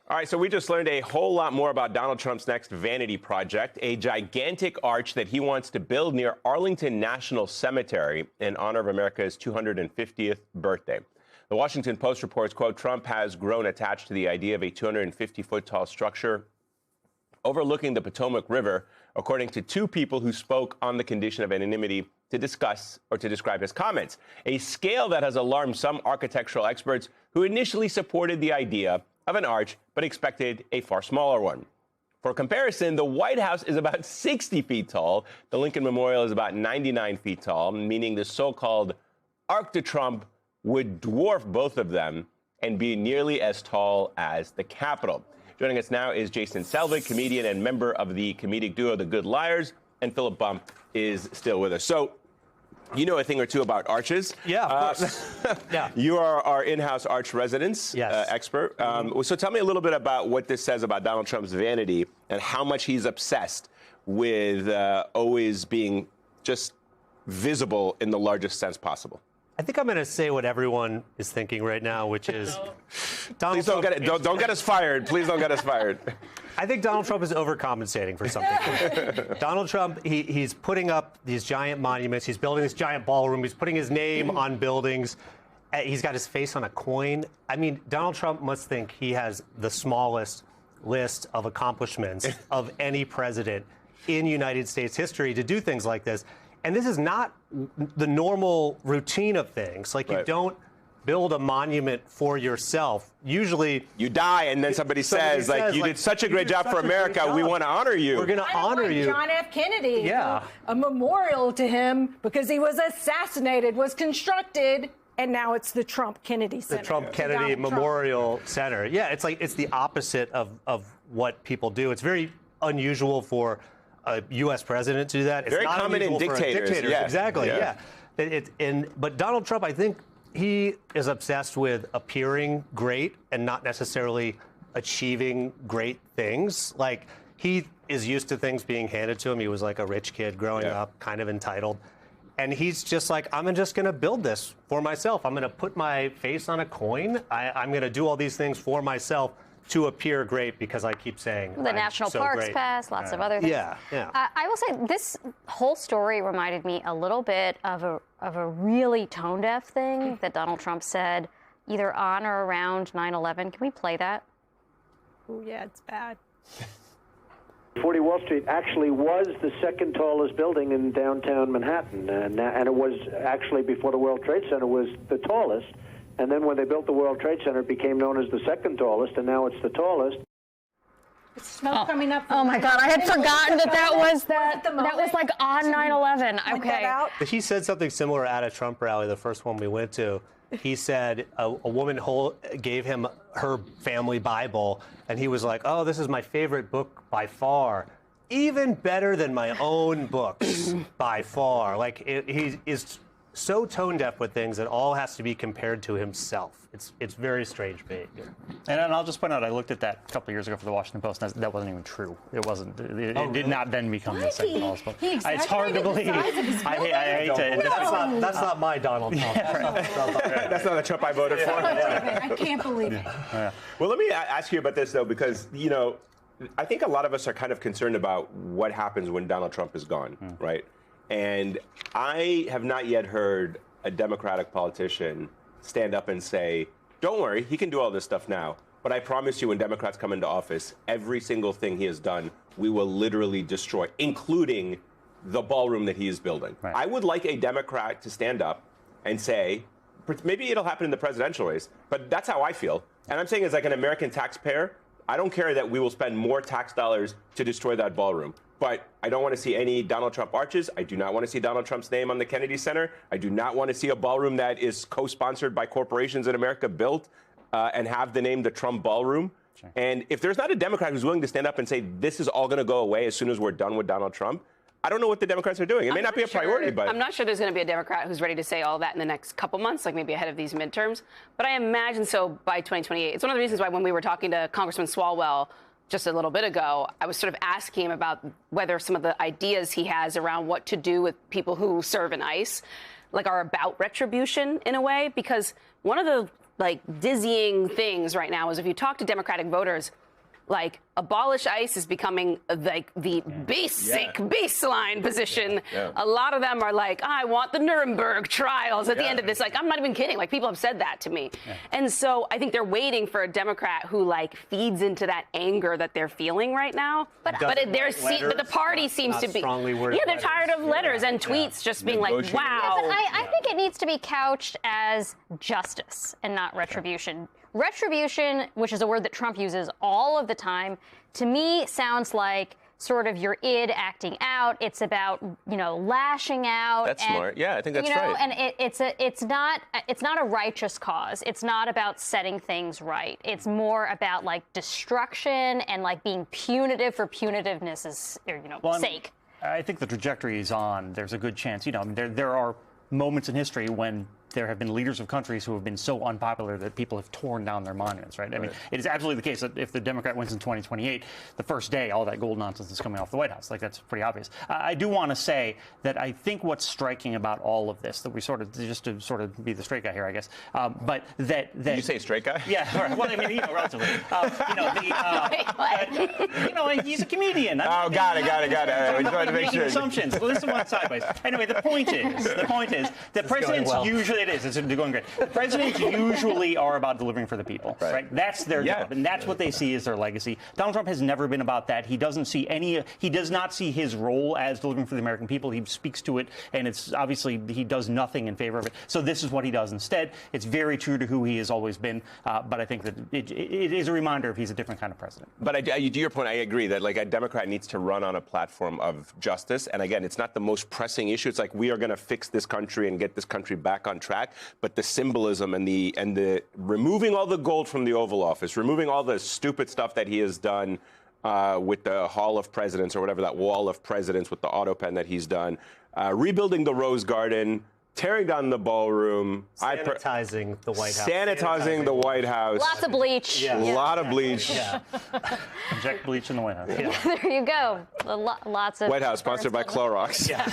All right, so we just learned a whole lot more about Donald Trump's next vanity project, a gigantic arch that he wants to build near Arlington National Cemetery in honor of America's 250th birthday. The Washington Post reports, quote, Trump has grown attached to the idea of a 250-foot tall structure overlooking the Potomac River, according to two people who spoke on the condition of anonymity to discuss or to describe his comments, a scale that has alarmed some architectural experts who initially supported the idea of an arch, but expected a far smaller one. For comparison, the White House is about 60 feet tall. The Lincoln Memorial is about 99 feet tall, meaning the so-called Arc de Trump would dwarf both of them and be nearly as tall as the Capitol. Joining us now is Jason Selvig, comedian and member of the comedic duo The Good Liars, and Philip Bump is still with us. So, you know a thing or two about arches. Yeah, of course. Yeah. You are our in-house arch residence expert. So tell me a little bit about what this says about Donald Trump's vanity and how much he's obsessed with always being just visible in the largest sense possible. I think I'm going to say what everyone is thinking right now, which is Donald Please don't get us fired. Please don't get us fired. I think Donald Trump is overcompensating for something. Donald Trump, he's putting up these giant monuments. He's building this giant ballroom. He's putting his name on buildings. He's got his face on a coin. I mean, Donald Trump must think he has the smallest list of accomplishments of any president in United States history to do things like this. And this is not the normal routine of things. Like, you don't build a monument for yourself. Usually you die and then somebody says, like, you did such a great job for America. We want to honor you. We're going to honor you. John F. Kennedy. Yeah. A memorial to him because he was assassinated, was constructed, and now it's the Trump Kennedy Center. The Trump Kennedy Memorial Center. Yeah, it's like, it's the opposite of what people do. It's very unusual for a U.S. president to do that. It's very not common in dictators. Yeah. Exactly. Yeah. But Donald Trump, I think he is obsessed with appearing great and not necessarily achieving great things. Like, he is used to things being handed to him. He was like a rich kid growing up, kind of entitled. And he's just like, I'm just going to build this for myself. I'm going to put my face on a coin. I'm going to do all these things for myself to appear great because I keep saying the National Parks Pass, lots of other things. Yeah. I will say this whole story reminded me a little bit of a really tone-deaf thing that Donald Trump said either on or around 9/11. Can we play that? Oh, yeah, it's bad. 40 Wall Street actually was the second tallest building in downtown Manhattan, and it was actually, before the World Trade Center, was the tallest. And then when they built the World Trade Center, it became known as the second tallest, and now it's the tallest. It's smoke coming up. Oh my God, I had forgotten that was like on 9/11. Okay. He said something similar at a Trump rally, the first one we went to. He said a woman gave him her family Bible, and he was like, oh, this is my favorite book by far. Even better than my own books by far. Like, he is so tone deaf with things that all has to be compared to himself. It's very strange behavior. And I'll just point out, I looked at that a couple of years ago for the Washington Post, and that wasn't even true. It wasn't. It did not then become the second tallest book. It's hard to believe. I hate to. That's not my Donald Trump. That's not the Trump I voted for. I can't believe it. Well, let me ask you about this, though, because, you know, I think a lot of us are kind of concerned about what happens when Donald Trump is gone, right? And I have not yet heard a Democratic politician stand up and say, don't worry, he can do all this stuff now. But I promise you, when Democrats come into office, every single thing he has done, we will literally destroy, including the ballroom that he is building. Right. I would like a Democrat to stand up and say, maybe it'll happen in the presidential race, but that's how I feel. And I'm saying, as like an American taxpayer, I don't care that we will spend more tax dollars to destroy that ballroom. But I don't want to see any Donald Trump arches. I do not want to see Donald Trump's name on the Kennedy Center. I do not want to see a ballroom that is co-sponsored by corporations in America built and have the name the Trump Ballroom. Sure. And if there's not a Democrat who's willing to stand up and say this is all going to go away as soon as we're done with Donald Trump, I don't know what the Democrats are doing. It may not be a priority, but I'm not sure there's going to be a Democrat who's ready to say all that in the next couple months, like maybe ahead of these midterms. But I imagine so by 2028. It's one of the reasons why when we were talking to Congressman Swalwell just a little bit ago, I was sort of asking him about whether some of the ideas he has around what to do with people who serve in ICE, like, are about retribution in a way, because one of the like dizzying things right now is if you talk to Democratic voters, like abolish ICE is becoming like the basic baseline position. Yeah. A lot of them are like, I want the Nuremberg trials at the end of this. Like, I'm not even kidding. Like, people have said that to me. Yeah. And so I think they're waiting for a Democrat who like feeds into that anger that they're feeling right now. But the party seems to be they're tired of letters and tweets just being like, wow. Yeah, but I think it needs to be couched as justice and not retribution. Retribution, which is a word that Trump uses all of the time, to me sounds like sort of your id acting out. It's about, lashing out. That's smart. Yeah, I think that's right. And it's not a righteous cause. It's not about setting things right. It's more about like destruction and like being punitive for punitiveness' sake. I think the trajectory is on. There's a good chance. There are moments in history when there have been leaders of countries who have been so unpopular that people have torn down their monuments, right? I mean, it is absolutely the case that if the Democrat wins in 2028, the first day, all that gold nonsense is coming off the White House. Like, that's pretty obvious. I do want to say that I think what's striking about all of this, that we just to sort of be the straight guy here, I guess, but that... Did you say straight guy? Yeah, all right. Well, I mean, relatively. He's a comedian. Got it. I just wanted to make sure. Assumptions. Well, this is one sideways. Anyway, the point is that presidents usually... It's going great. The presidents usually are about delivering for the people, right? That's their job, and that's what they see as their legacy. Donald Trump has never been about that. He does not see his role as delivering for the American people. He speaks to it, and it's obviously he does nothing in favor of it. So this is what he does instead. It's very true to who he has always been, but I think that it is a reminder if he's a different kind of president. But to your point, I agree that like a Democrat needs to run on a platform of justice. And again, it's not the most pressing issue. It's like we are going to fix this country and get this country back on track. But the symbolism and the removing all the gold from the Oval Office, removing all the stupid stuff that he has done with the Hall of Presidents or whatever, that wall of presidents with the auto pen that he's done, rebuilding the Rose Garden, tearing down the ballroom, sanitizing the White House. Sanitizing the White House. Lots of bleach. Yeah. A lot of bleach. Yeah. Inject bleach in the White House. There you go. Lots of White House sponsored by Clorox. Yeah.